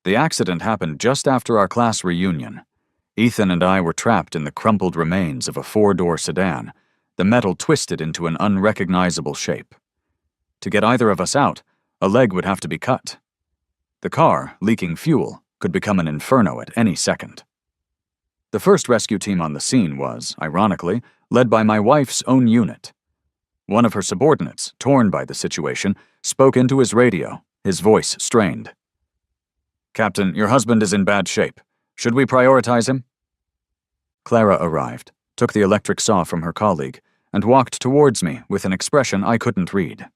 The accident happened just after our class reunion. Ethan and I were trapped in the crumpled remains of a four-door sedan, the metal twisted into an unrecognizable shape. To get either of us out, a leg would have to be cut. The car, leaking fuel, could become an inferno at any second. The first rescue team on the scene was, ironically, led by my wife's own unit. One of her subordinates, torn by the situation, spoke into his radio, his voice strained. "Captain, your husband is in bad shape. Should we prioritize him?" Clara arrived, took the electric saw from her colleague, and walked towards me with an expression I couldn't read.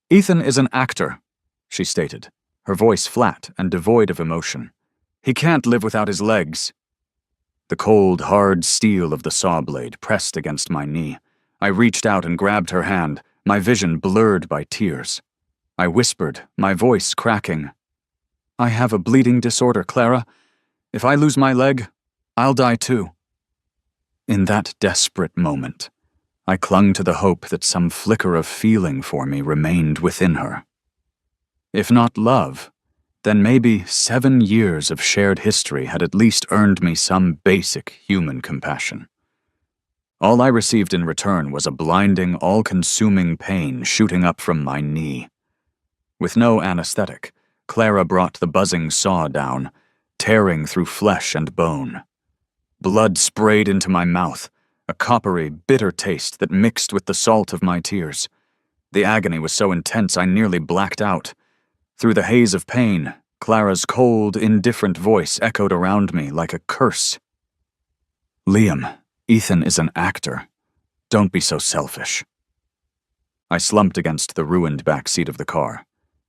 "Ethan is an actor," she stated, her voice flat and devoid of emotion. "He can't live without his legs." The cold, hard steel of the saw blade pressed against my knee. I reached out and grabbed her hand, my vision blurred by tears. I whispered, my voice cracking. "I have a bleeding disorder, Clara. If I lose my leg, I'll die too." In that desperate moment, I clung to the hope that some flicker of feeling for me remained within her. If not love, then maybe 7 years of shared history had at least earned me some basic human compassion. All I received in return was a blinding, all-consuming pain shooting up from my knee. With no anesthetic, Clara brought the buzzing saw down, tearing through flesh and bone. Blood sprayed into my mouth, a coppery, bitter taste that mixed with the salt of my tears. The agony was so intense I nearly blacked out. Through the haze of pain, Clara's cold, indifferent voice echoed around me like a curse. "Liam, Ethan is an actor. Don't be so selfish." I slumped against the ruined back seat of the car,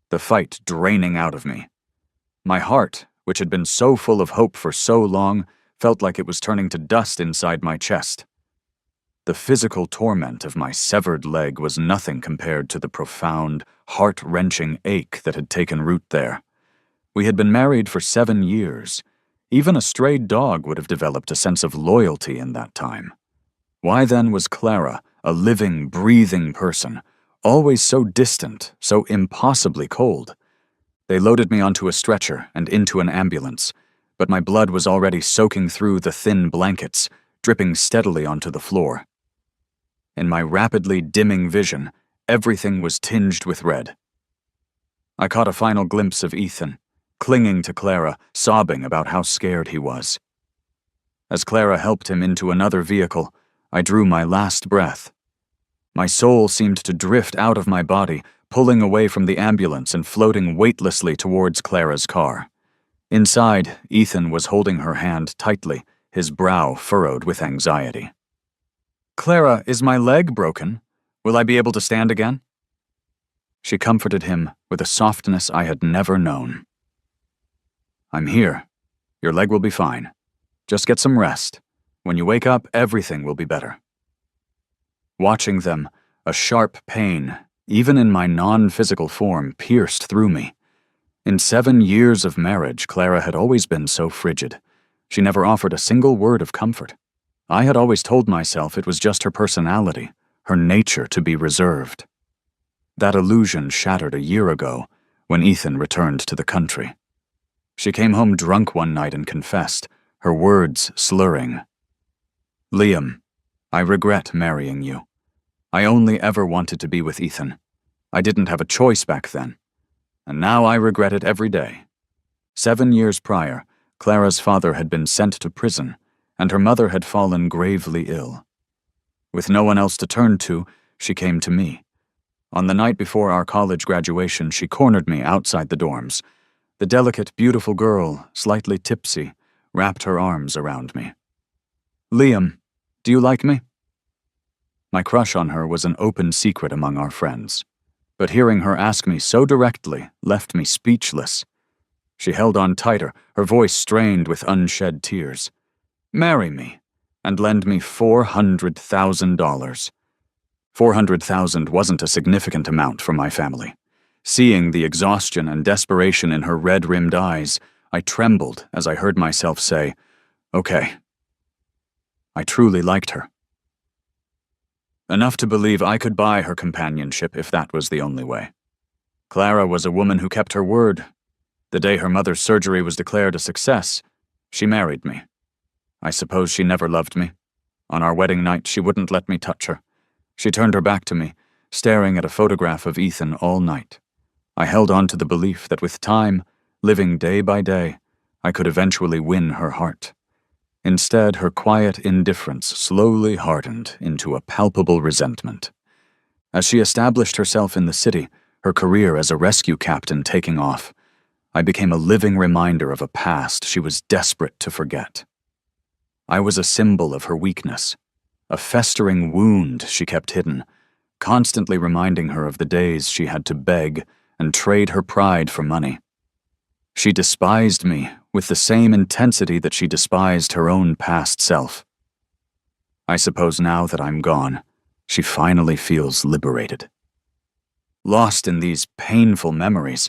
the fight draining out of me. My heart, which had been so full of hope for so long, felt like it was turning to dust inside my chest. The physical torment of my severed leg was nothing compared to the profound, heart-wrenching ache that had taken root there. We had been married for 7 years. Even a strayed dog would have developed a sense of loyalty in that time. Why then was Clara, a living, breathing person, always so distant, so impossibly cold? They loaded me onto a stretcher and into an ambulance, but my blood was already soaking through the thin blankets, dripping steadily onto the floor. In my rapidly dimming vision, everything was tinged with red. I caught a final glimpse of Ethan, clinging to Clara, sobbing about how scared he was. As Clara helped him into another vehicle, I drew my last breath. My soul seemed to drift out of my body, pulling away from the ambulance and floating weightlessly towards Clara's car. Inside, Ethan was holding her hand tightly, his brow furrowed with anxiety. "Clara, is my leg broken? Will I be able to stand again?" She comforted him with a softness I had never known. "I'm here. Your leg will be fine. Just get some rest. When you wake up, everything will be better." Watching them, a sharp pain, even in my non-physical form, pierced through me. In 7 years of marriage, Clara had always been so frigid. She never offered a single word of comfort. I had always told myself it was just her personality, her nature to be reserved. That illusion shattered a year ago, when Ethan returned to the country. She came home drunk one night and confessed, her words slurring. "Liam, I regret marrying you. I only ever wanted to be with Ethan. I didn't have a choice back then. And now I regret it every day." 7 years prior, Clara's father had been sent to prison, and her mother had fallen gravely ill. With no one else to turn to, she came to me. On the night before our college graduation, she cornered me outside the dorms. The delicate, beautiful girl, slightly tipsy, wrapped her arms around me. "Liam, do you like me?" My crush on her was an open secret among our friends, but hearing her ask me so directly left me speechless. She held on tighter, her voice strained with unshed tears. "Marry me, and lend me $400,000. $400,000 wasn't a significant amount for my family. Seeing the exhaustion and desperation in her red-rimmed eyes, I trembled as I heard myself say, "Okay." I truly liked her. Enough to believe I could buy her companionship if that was the only way. Clara was a woman who kept her word. The day her mother's surgery was declared a success, she married me. I suppose she never loved me. On our wedding night, she wouldn't let me touch her. She turned her back to me, staring at a photograph of Ethan all night. I held on to the belief that with time, living day by day, I could eventually win her heart. Instead, her quiet indifference slowly hardened into a palpable resentment. As she established herself in the city, her career as a rescue captain taking off, I became a living reminder of a past she was desperate to forget. I was a symbol of her weakness, a festering wound she kept hidden, constantly reminding her of the days she had to beg and trade her pride for money. She despised me with the same intensity that she despised her own past self. I suppose now that I'm gone, she finally feels liberated. Lost in these painful memories,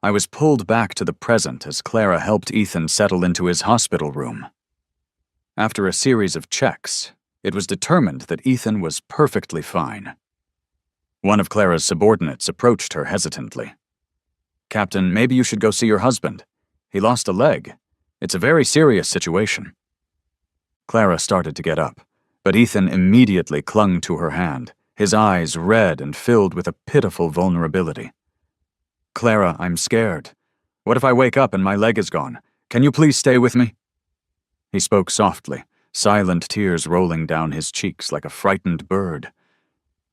I was pulled back to the present as Clara helped Ethan settle into his hospital room. After a series of checks, it was determined that Ethan was perfectly fine. One of Clara's subordinates approached her hesitantly. "Captain, maybe you should go see your husband. He lost a leg. It's a very serious situation." Clara started to get up, but Ethan immediately clung to her hand, his eyes red and filled with a pitiful vulnerability. "Clara, I'm scared. What if I wake up and my leg is gone? Can you please stay with me?" He spoke softly, silent tears rolling down his cheeks like a frightened bird.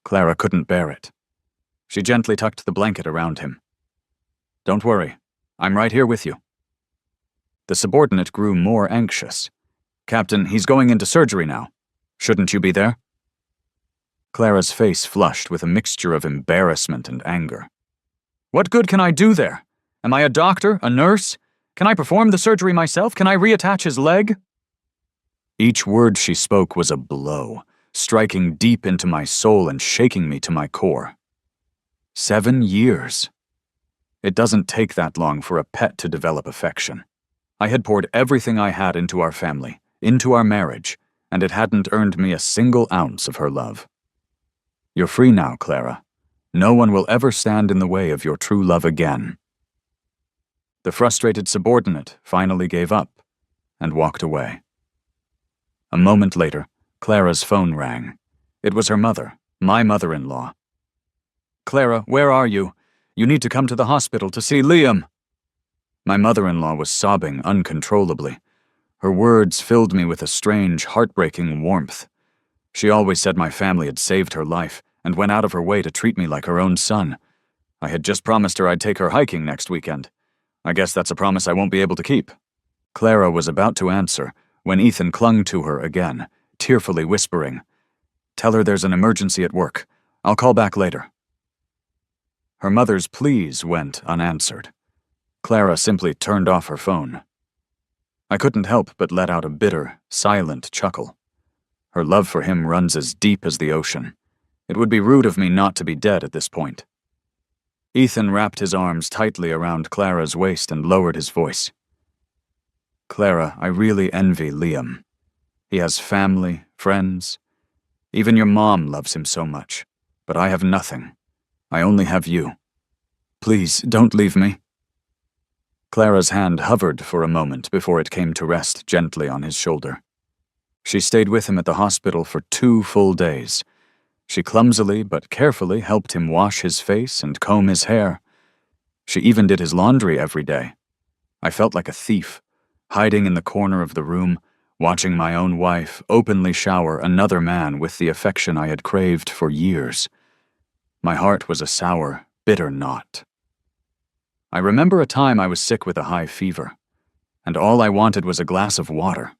Clara couldn't bear it. She gently tucked the blanket around him. "Don't worry, I'm right here with you." The subordinate grew more anxious. "Captain, he's going into surgery now. Shouldn't you be there?" Clara's face flushed with a mixture of embarrassment and anger. "What good can I do there? Am I a doctor, a nurse? Can I perform the surgery myself? Can I reattach his leg?" Each word she spoke was a blow, striking deep into my soul and shaking me to my core. 7 years. It doesn't take that long for a pet to develop affection. I had poured everything I had into our family, into our marriage, and it hadn't earned me a single ounce of her love. "You're free now, Clara. No one will ever stand in the way of your true love again." The frustrated subordinate finally gave up and walked away. A moment later, Clara's phone rang. It was her mother, my mother-in-law. "Clara, where are you? You need to come to the hospital to see Liam." My mother-in-law was sobbing uncontrollably. Her words filled me with a strange, heartbreaking warmth. She always said my family had saved her life and went out of her way to treat me like her own son. I had just promised her I'd take her hiking next weekend. I guess that's a promise I won't be able to keep. Clara was about to answer when Ethan clung to her again, tearfully whispering, "Tell her there's an emergency at work. I'll call back later." Her mother's pleas went unanswered. Clara simply turned off her phone. I couldn't help but let out a bitter, silent chuckle. Her love for him runs as deep as the ocean. It would be rude of me not to be dead at this point. Ethan wrapped his arms tightly around Clara's waist and lowered his voice. "Clara, I really envy Liam. He has family, friends. Even your mom loves him so much. But I have nothing. I only have you. Please, don't leave me." Clara's hand hovered for a moment before it came to rest gently on his shoulder. She stayed with him at the hospital for 2 full days. She clumsily but carefully helped him wash his face and comb his hair. She even did his laundry every day. I felt like a thief, hiding in the corner of the room, watching my own wife openly shower another man with the affection I had craved for years. My heart was a sour, bitter knot. I remember a time I was sick with a high fever, and all I wanted was a glass of water.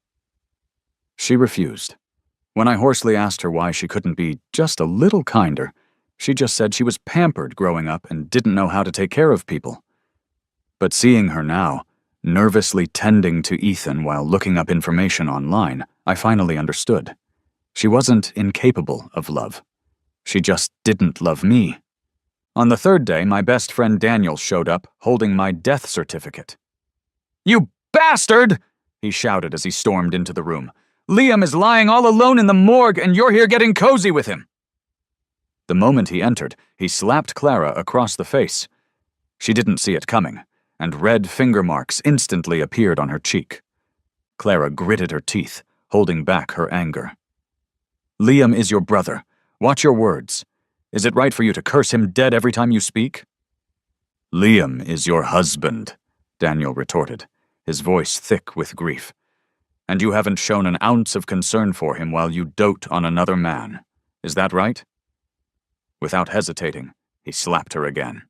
She refused. When I hoarsely asked her why she couldn't be just a little kinder, she just said she was pampered growing up and didn't know how to take care of people. But seeing her now, nervously tending to Ethan while looking up information online, I finally understood. She wasn't incapable of love. She just didn't love me. On the 3rd day, my best friend Daniel showed up, holding my death certificate. "You bastard!" he shouted as he stormed into the room. "Liam is lying all alone in the morgue, and you're here getting cozy with him." The moment he entered, he slapped Clara across the face. She didn't see it coming, and red finger marks instantly appeared on her cheek. Clara gritted her teeth, holding back her anger. Liam is your brother. Watch your words. Is it right for you to curse him dead every time you speak? Liam is your husband, Daniel retorted, his voice thick with grief. And you haven't shown an ounce of concern for him while you dote on another man. Is that right? Without hesitating, he slapped her again.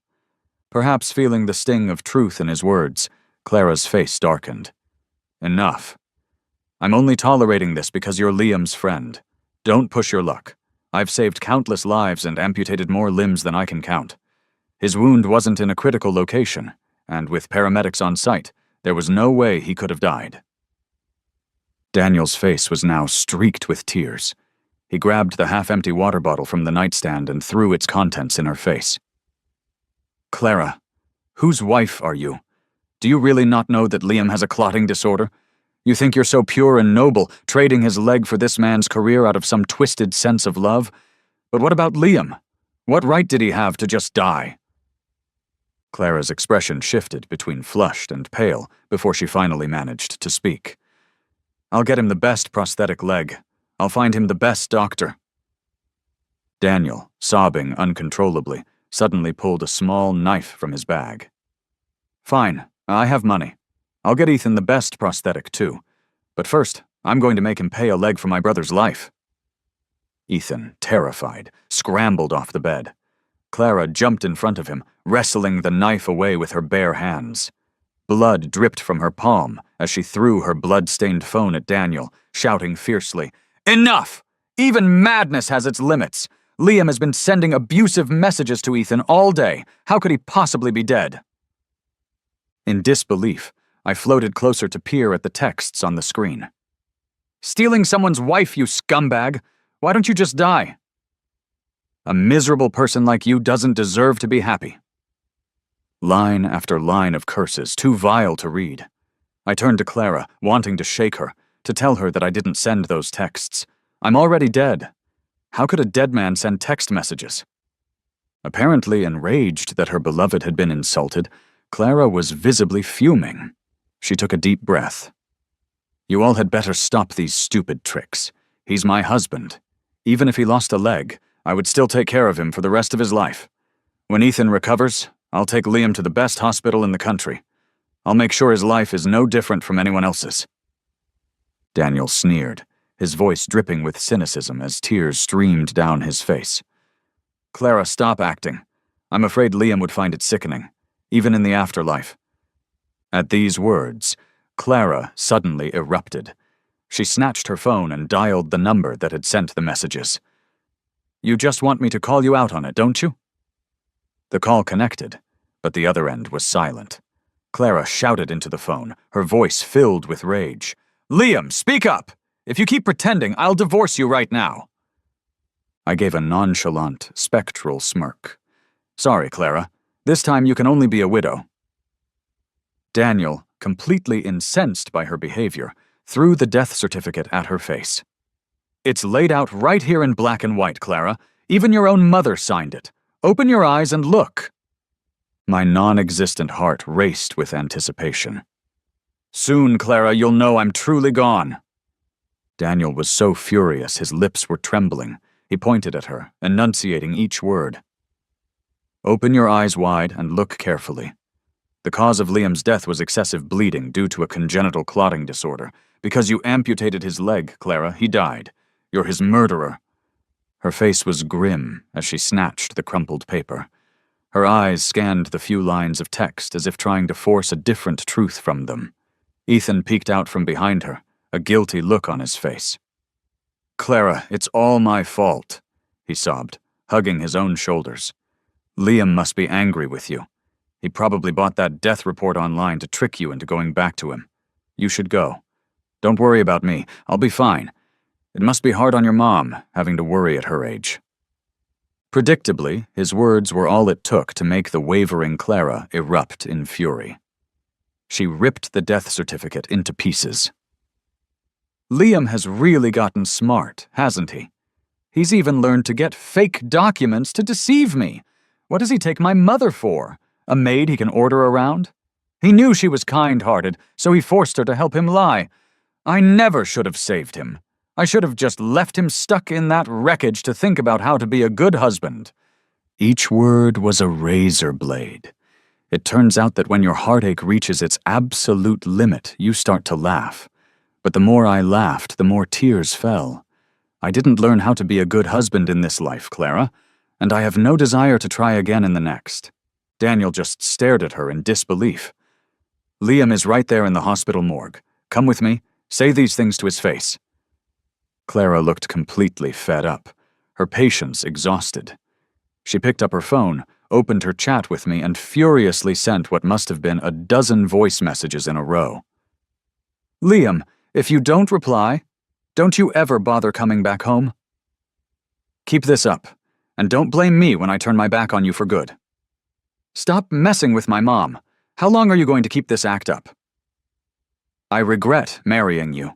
Perhaps feeling the sting of truth in his words, Clara's face darkened. Enough. I'm only tolerating this because you're Liam's friend. Don't push your luck. I've saved countless lives and amputated more limbs than I can count. His wound wasn't in a critical location, and with paramedics on site, there was no way he could have died. Daniel's face was now streaked with tears. He grabbed the half-empty water bottle from the nightstand and threw its contents in her face. Clara, whose wife are you? Do you really not know that Liam has a clotting disorder? You think you're so pure and noble, trading his leg for this man's career out of some twisted sense of love? But what about Liam? What right did he have to just die? Clara's expression shifted between flushed and pale before she finally managed to speak. I'll get him the best prosthetic leg. I'll find him the best doctor. Daniel, sobbing uncontrollably, suddenly pulled a small knife from his bag. Fine, I have money. I'll get Ethan the best prosthetic, too. But first, I'm going to make him pay a leg for my brother's life. Ethan, terrified, scrambled off the bed. Clara jumped in front of him, wrestling the knife away with her bare hands. Blood dripped from her palm as she threw her blood-stained phone at Daniel, shouting fiercely, Enough! Even madness has its limits. Liam has been sending abusive messages to Ethan all day. How could he possibly be dead? In disbelief, I floated closer to peer at the texts on the screen. Stealing someone's wife, you scumbag! Why don't you just die? A miserable person like you doesn't deserve to be happy. Line after line of curses, too vile to read. I turned to Clara, wanting to shake her, to tell her that I didn't send those texts. I'm already dead. How could a dead man send text messages? Apparently enraged that her beloved had been insulted, Clara was visibly fuming. She took a deep breath. You all had better stop these stupid tricks. He's my husband. Even if he lost a leg, I would still take care of him for the rest of his life. When Ethan recovers, I'll take Liam to the best hospital in the country. I'll make sure his life is no different from anyone else's. Daniel sneered, his voice dripping with cynicism as tears streamed down his face. Clara, stop acting. I'm afraid Liam would find it sickening, even in the afterlife. At these words, Clara suddenly erupted. She snatched her phone and dialed the number that had sent the messages. You just want me to call you out on it, don't you? The call connected, but the other end was silent. Clara shouted into the phone, her voice filled with rage. Liam, speak up! If you keep pretending, I'll divorce you right now. I gave a nonchalant, spectral smirk. Sorry, Clara. This time you can only be a widow. Daniel, completely incensed by her behavior, threw the death certificate at her face. It's laid out right here in black and white, Clara. Even your own mother signed it. Open your eyes and look. My non-existent heart raced with anticipation. Soon, Clara, you'll know I'm truly gone. Daniel was so furious his lips were trembling. He pointed at her, enunciating each word. Open your eyes wide and look carefully. The cause of Liam's death was excessive bleeding due to a congenital clotting disorder. Because you amputated his leg, Clara, he died. You're his murderer. Her face was grim as she snatched the crumpled paper. Her eyes scanned the few lines of text as if trying to force a different truth from them. Ethan peeked out from behind her, a guilty look on his face. Clara, it's all my fault, he sobbed, hugging his own shoulders. Liam must be angry with you. He probably bought that death report online to trick you into going back to him. You should go. Don't worry about me. I'll be fine. It must be hard on your mom, having to worry at her age. Predictably, his words were all it took to make the wavering Clara erupt in fury. She ripped the death certificate into pieces. Liam has really gotten smart, hasn't he? He's even learned to get fake documents to deceive me. What does he take my mother for? A maid he can order around? He knew she was kind-hearted, so he forced her to help him lie. I never should have saved him. I should have just left him stuck in that wreckage to think about how to be a good husband. Each word was a razor blade. It turns out that when your heartache reaches its absolute limit, you start to laugh. But the more I laughed, the more tears fell. I didn't learn how to be a good husband in this life, Clara, and I have no desire to try again in the next. Daniel just stared at her in disbelief. Liam is right there in the hospital morgue. Come with me. Say these things to his face. Clara looked completely fed up, her patience exhausted. She picked up her phone, opened her chat with me, and furiously sent what must have been a dozen voice messages in a row. Liam, if you don't reply, don't you ever bother coming back home? Keep this up, and don't blame me when I turn my back on you for good. Stop messing with my mom. How long are you going to keep this act up? I regret marrying you.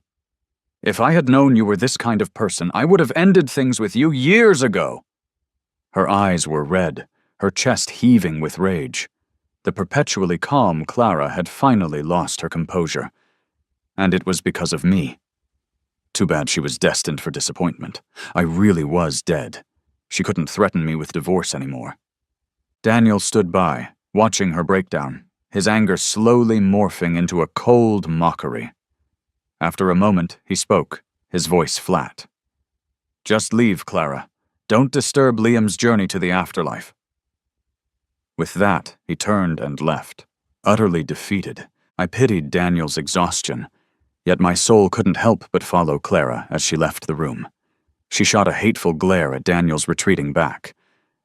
If I had known you were this kind of person, I would have ended things with you years ago. Her eyes were red, her chest heaving with rage. The perpetually calm Clara had finally lost her composure. And it was because of me. Too bad she was destined for disappointment. I really was dead. She couldn't threaten me with divorce anymore. Daniel stood by, watching her breakdown, his anger slowly morphing into a cold mockery. After a moment, he spoke, his voice flat. Just leave, Clara. Don't disturb Liam's journey to the afterlife. With that, he turned and left. Utterly defeated, I pitied Daniel's exhaustion, yet my soul couldn't help but follow Clara as she left the room. She shot a hateful glare at Daniel's retreating back,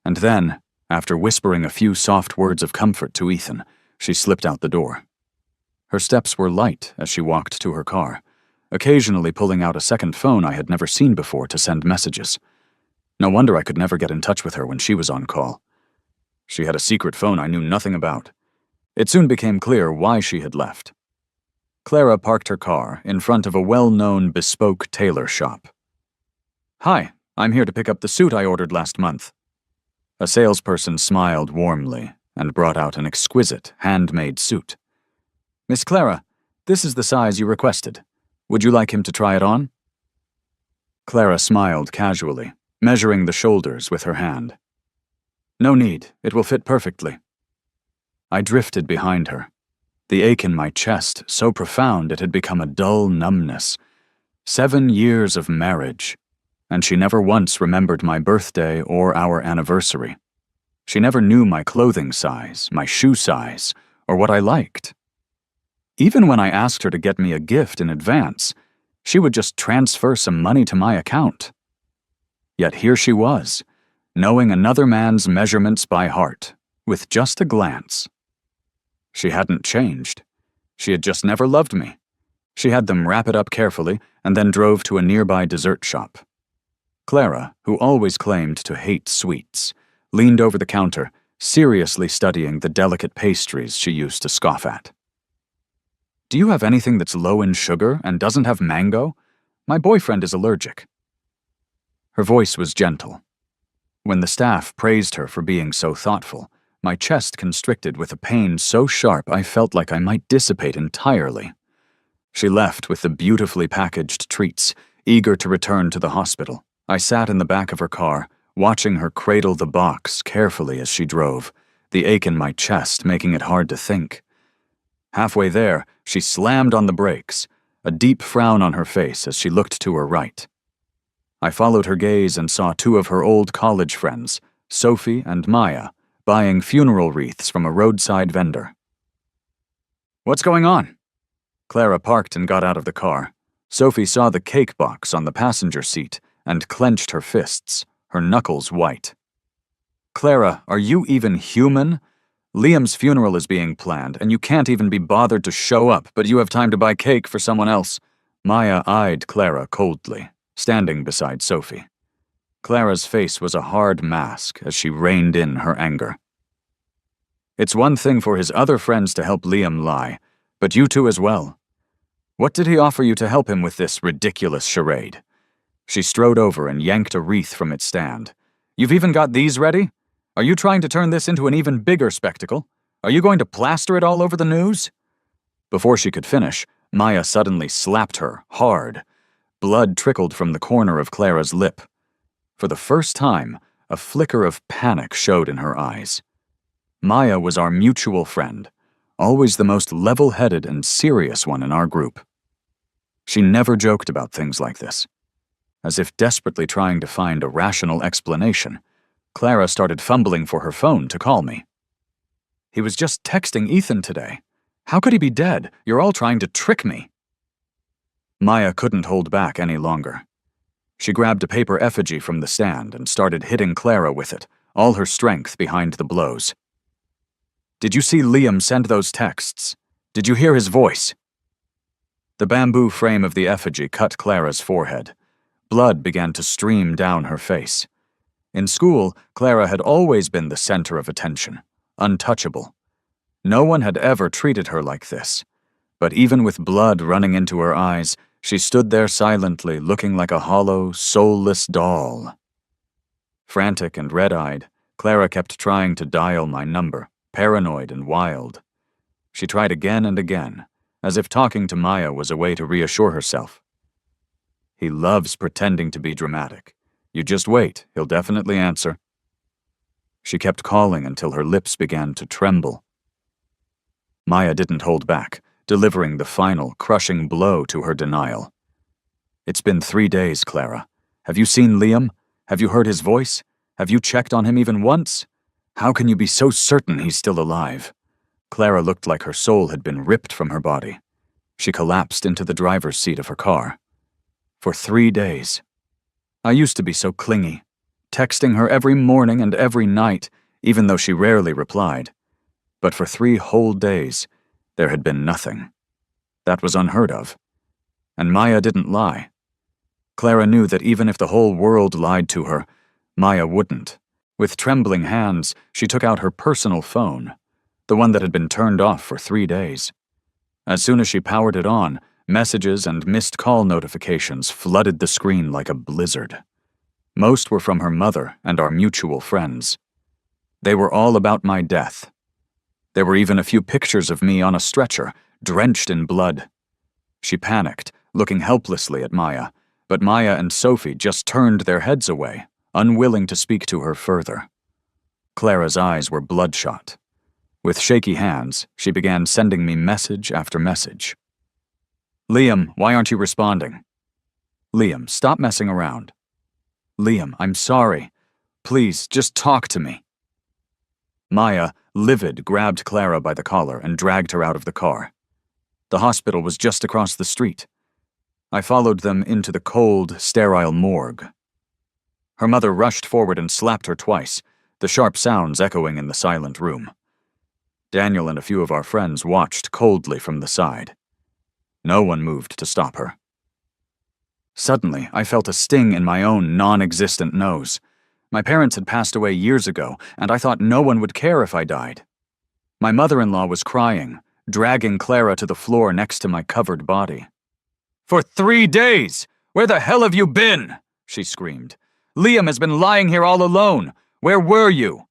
and then, after whispering a few soft words of comfort to Ethan, she slipped out the door. Her steps were light as she walked to her car, occasionally pulling out a second phone I had never seen before to send messages. No wonder I could never get in touch with her when she was on call. She had a secret phone I knew nothing about. It soon became clear why she had left. Clara parked her car in front of a well-known bespoke tailor shop. Hi, I'm here to pick up the suit I ordered last month. A salesperson smiled warmly and brought out an exquisite, handmade suit. Miss Clara, this is the size you requested. Would you like him to try it on? Clara smiled casually, measuring the shoulders with her hand. No need, it will fit perfectly. I drifted behind her, the ache in my chest so profound it had become a dull numbness. 7 years of marriage, and she never once remembered my birthday or our anniversary. She never knew my clothing size, my shoe size, or what I liked. Even when I asked her to get me a gift in advance, she would just transfer some money to my account. Yet here she was, knowing another man's measurements by heart, with just a glance. She hadn't changed. She had just never loved me. She had them wrap it up carefully and then drove to a nearby dessert shop. Clara, who always claimed to hate sweets, leaned over the counter, seriously studying the delicate pastries she used to scoff at. Do you have anything that's low in sugar and doesn't have mango? My boyfriend is allergic. Her voice was gentle. When the staff praised her for being so thoughtful, my chest constricted with a pain so sharp I felt like I might dissipate entirely. She left with the beautifully packaged treats, eager to return to the hospital. I sat in the back of her car, watching her cradle the box carefully as she drove, the ache in my chest making it hard to think. Halfway there, she slammed on the brakes, a deep frown on her face as she looked to her right. I followed her gaze and saw 2 of her old college friends, Sophie and Maya, buying funeral wreaths from a roadside vendor. What's going on? Clara parked and got out of the car. Sophie saw the cake box on the passenger seat and clenched her fists, her knuckles white. Clara, are you even human? Liam's funeral is being planned, and you can't even be bothered to show up, but you have time to buy cake for someone else. Maya eyed Clara coldly, standing beside Sophie. Clara's face was a hard mask as she reined in her anger. It's one thing for his other friends to help Liam lie, but you two as well. What did he offer you to help him with this ridiculous charade? She strode over and yanked a wreath from its stand. You've even got these ready? Are you trying to turn this into an even bigger spectacle? Are you going to plaster it all over the news? Before she could finish, Maya suddenly slapped her, hard. Blood trickled from the corner of Clara's lip. For the first time, a flicker of panic showed in her eyes. Maya was our mutual friend, always the most level-headed and serious one in our group. She never joked about things like this. As if desperately trying to find a rational explanation, Clara started fumbling for her phone to call me. "He was just texting Ethan today. How could he be dead? You're all trying to trick me." Maya couldn't hold back any longer. She grabbed a paper effigy from the stand and started hitting Clara with it, all her strength behind the blows. "Did you see Liam send those texts? Did you hear his voice?" The bamboo frame of the effigy cut Clara's forehead. Blood began to stream down her face. In school, Clara had always been the center of attention, untouchable. No one had ever treated her like this. But even with blood running into her eyes, she stood there silently, looking like a hollow, soulless doll. Frantic and red-eyed, Clara kept trying to dial my number, paranoid and wild. She tried again and again, as if talking to Maya was a way to reassure herself. "He loves pretending to be dramatic. You just wait, he'll definitely answer." She kept calling until her lips began to tremble. Maya didn't hold back, delivering the final, crushing blow to her denial. "It's been 3 days, Clara. Have you seen Liam? Have you heard his voice? Have you checked on him even once? How can you be so certain he's still alive?" Clara looked like her soul had been ripped from her body. She collapsed into the driver's seat of her car. For 3 days. I used to be so clingy, texting her every morning and every night, even though she rarely replied. But for 3 whole days, there had been nothing. That was unheard of. And Maya didn't lie. Clara knew that even if the whole world lied to her, Maya wouldn't. With trembling hands, she took out her personal phone, the one that had been turned off for 3 days. As soon as she powered it on, messages and missed call notifications flooded the screen like a blizzard. Most were from her mother and our mutual friends. They were all about my death. There were even a few pictures of me on a stretcher, drenched in blood. She panicked, looking helplessly at Maya, but Maya and Sophie just turned their heads away, unwilling to speak to her further. Clara's eyes were bloodshot. With shaky hands, she began sending me message after message. "Liam, why aren't you responding? Liam, stop messing around. Liam, I'm sorry. Please, just talk to me." Maya, livid, grabbed Clara by the collar and dragged her out of the car. The hospital was just across the street. I followed them into the cold, sterile morgue. Her mother rushed forward and slapped her twice, the sharp sounds echoing in the silent room. Daniel and a few of our friends watched coldly from the side. No one moved to stop her. Suddenly, I felt a sting in my own non-existent nose. My parents had passed away years ago, and I thought no one would care if I died. My mother-in-law was crying, dragging Clara to the floor next to my covered body. "For 3 days! Where the hell have you been?" she screamed. "Liam has been lying here all alone. Where were you?"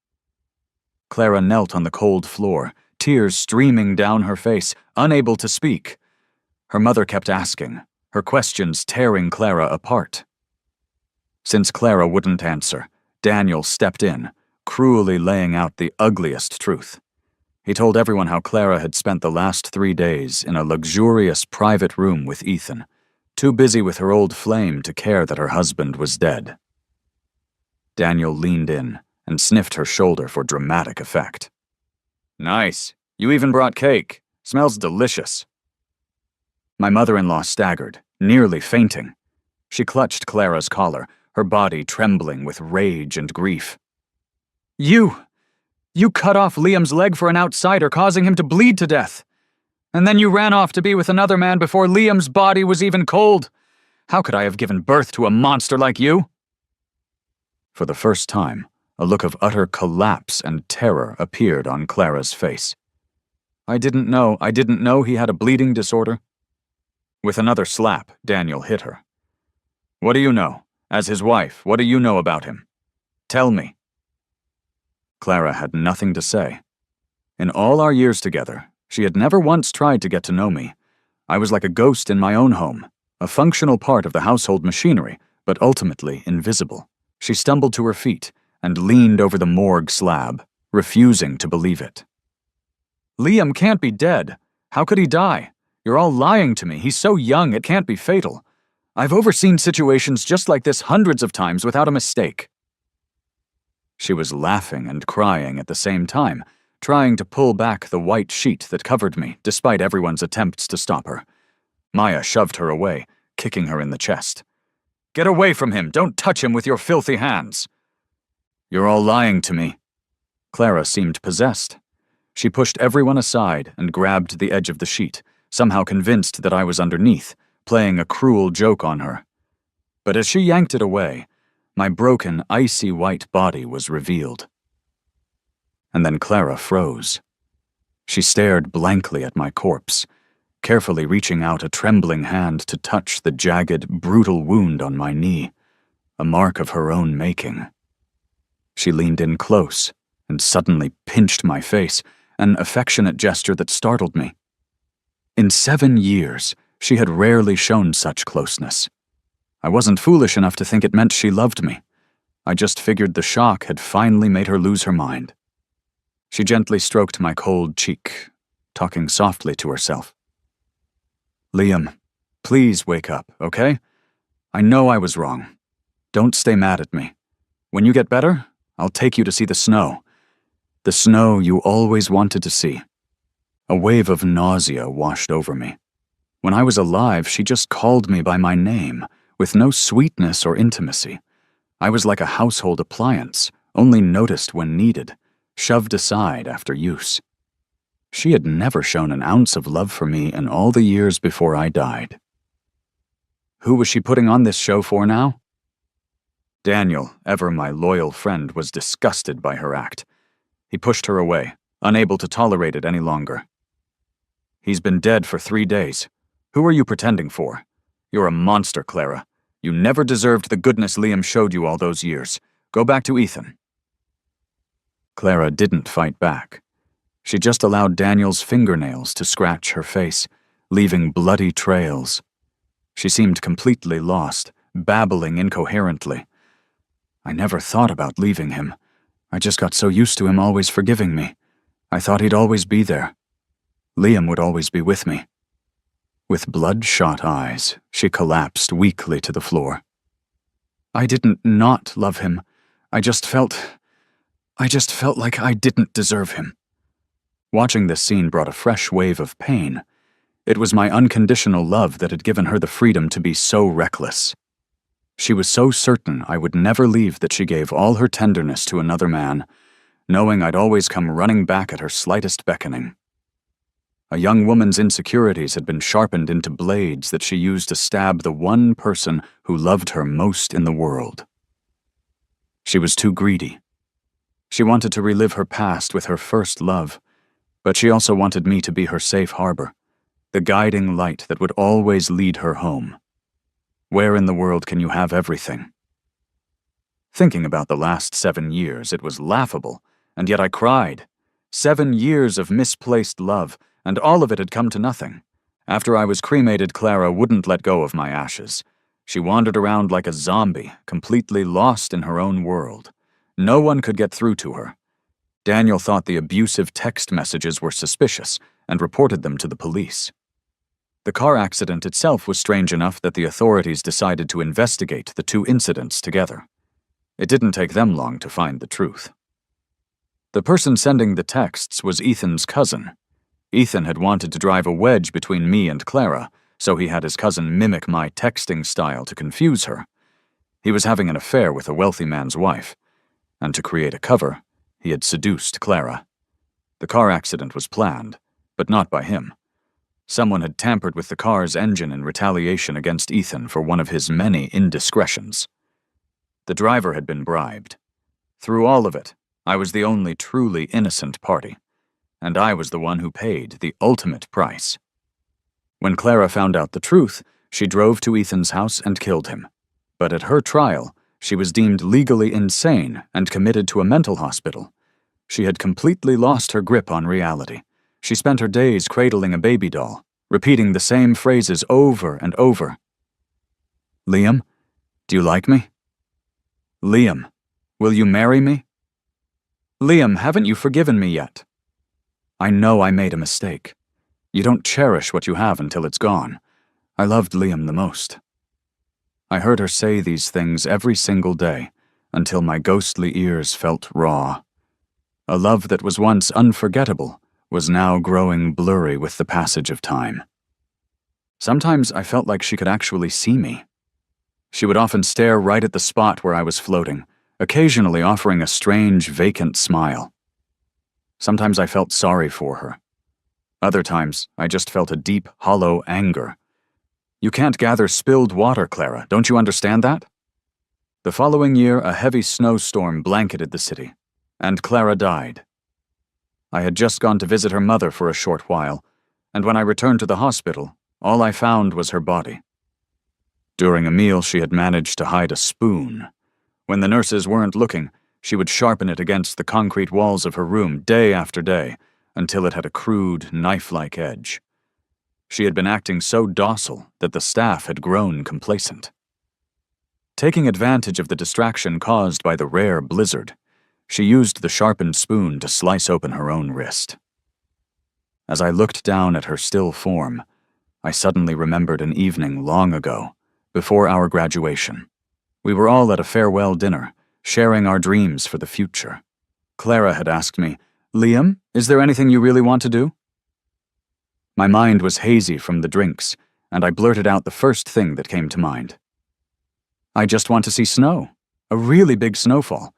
Clara knelt on the cold floor, tears streaming down her face, unable to speak. Her mother kept asking, her questions tearing Clara apart. Since Clara wouldn't answer, Daniel stepped in, cruelly laying out the ugliest truth. He told everyone how Clara had spent the last 3 days in a luxurious private room with Ethan, too busy with her old flame to care that her husband was dead. Daniel leaned in and sniffed her shoulder for dramatic effect. "Nice. You even brought cake. Smells delicious." My mother-in-law staggered, nearly fainting. She clutched Clara's collar, her body trembling with rage and grief. You cut off Liam's leg for an outsider, causing him to bleed to death. And then you ran off to be with another man before Liam's body was even cold. How could I have given birth to a monster like you?" For the first time, a look of utter collapse and terror appeared on Clara's face. I didn't know he had a bleeding disorder." With another slap, Daniel hit her. "What do you know? As his wife, what do you know about him? Tell me." Clara had nothing to say. In all our years together, She had never once tried to get to know me. I was like a ghost in my own home, a functional part of the household machinery, but ultimately invisible. She stumbled to her feet and leaned over the morgue slab, refusing to believe it. Liam can't be dead. How could he die? You're all lying to me. He's so young, it can't be fatal. I've overseen situations just like this hundreds of times without a mistake. She was laughing and crying at the same time, trying to pull back the white sheet that covered me, despite everyone's attempts to stop her. Maya shoved her away, kicking her in the chest. Get away from him! Don't touch him with your filthy hands! You're all lying to me. Clara seemed possessed. She pushed everyone aside and grabbed the edge of the sheet, somehow convinced that I was underneath, playing a cruel joke on her. But as she yanked it away, my broken, icy white body was revealed. And then Clara froze. She stared blankly at my corpse, carefully reaching out a trembling hand to touch the jagged, brutal wound on my knee, a mark of her own making. She leaned in close and suddenly pinched my face, an affectionate gesture that startled me. In 7 years, she had rarely shown such closeness. I wasn't foolish enough to think it meant she loved me. I just figured the shock had finally made her lose her mind. She gently stroked my cold cheek, talking softly to herself. Liam, please wake up, okay? I know I was wrong. Don't stay mad at me. When you get better, I'll take you to see the snow. The snow you always wanted to see. A wave of nausea washed over me. When I was alive, she just called me by my name, with no sweetness or intimacy. I was like a household appliance, only noticed when needed, shoved aside after use. She had never shown an ounce of love for me in all the years before I died. Who was she putting on this show for now? Daniel, ever my loyal friend, was disgusted by her act. He pushed her away, unable to tolerate it any longer. He's been dead for 3 days. Who are you pretending for? You're a monster, Clara. You never deserved the goodness Liam showed you all those years. Go back to Ethan. Clara didn't fight back. She just allowed Daniel's fingernails to scratch her face, leaving bloody trails. She seemed completely lost, babbling incoherently. I never thought about leaving him. I just got so used to him always forgiving me. I thought he'd always be there. Liam would always be with me. With bloodshot eyes, she collapsed weakly to the floor. I didn't not love him. I just felt like I didn't deserve him. Watching this scene brought a fresh wave of pain. It was my unconditional love that had given her the freedom to be so reckless. She was so certain I would never leave that she gave all her tenderness to another man, knowing I'd always come running back at her slightest beckoning. A young woman's insecurities had been sharpened into blades that she used to stab the one person who loved her most in the world. She was too greedy. She wanted to relive her past with her first love, but she also wanted me to be her safe harbor, the guiding light that would always lead her home. Where in the world can you have everything? Thinking about the last 7 years, it was laughable, and yet I cried. 7 years of misplaced love, and all of it had come to nothing. After I was cremated, Clara wouldn't let go of my ashes. She wandered around like a zombie, completely lost in her own world. No one could get through to her. Daniel thought the abusive text messages were suspicious and reported them to the police. The car accident itself was strange enough that the authorities decided to investigate the 2 incidents together. It didn't take them long to find the truth. The person sending the texts was Ethan's cousin. Ethan had wanted to drive a wedge between me and Clara, so he had his cousin mimic my texting style to confuse her. He was having an affair with a wealthy man's wife, and to create a cover, he had seduced Clara. The car accident was planned, but not by him. Someone had tampered with the car's engine in retaliation against Ethan for one of his many indiscretions. The driver had been bribed. Through all of it, I was the only truly innocent party, and I was the one who paid the ultimate price. When Clara found out the truth, she drove to Ethan's house and killed him. But at her trial, she was deemed legally insane and committed to a mental hospital. She had completely lost her grip on reality. She spent her days cradling a baby doll, repeating the same phrases over and over. Liam, do you like me? Liam, will you marry me? Liam, haven't you forgiven me yet? I know I made a mistake. You don't cherish what you have until it's gone. I loved Liam the most. I heard her say these things every single day, until my ghostly ears felt raw. A love that was once unforgettable was now growing blurry with the passage of time. Sometimes I felt like she could actually see me. She would often stare right at the spot where I was floating, occasionally offering a strange, vacant smile. Sometimes I felt sorry for her. Other times, I just felt a deep, hollow anger. You can't gather spilled water, Clara, don't you understand that? The following year, a heavy snowstorm blanketed the city, and Clara died. I had just gone to visit her mother for a short while, and when I returned to the hospital, all I found was her body. During a meal, she had managed to hide a spoon. When the nurses weren't looking, she would sharpen it against the concrete walls of her room day after day until it had a crude, knife-like edge. She had been acting so docile that the staff had grown complacent. Taking advantage of the distraction caused by the rare blizzard, she used the sharpened spoon to slice open her own wrist. As I looked down at her still form, I suddenly remembered an evening long ago, before our graduation. We were all at a farewell dinner, sharing our dreams for the future. Clara had asked me, "Liam, is there anything you really want to do?" My mind was hazy from the drinks, and I blurted out the first thing that came to mind. "I just want to see snow. A really big snowfall.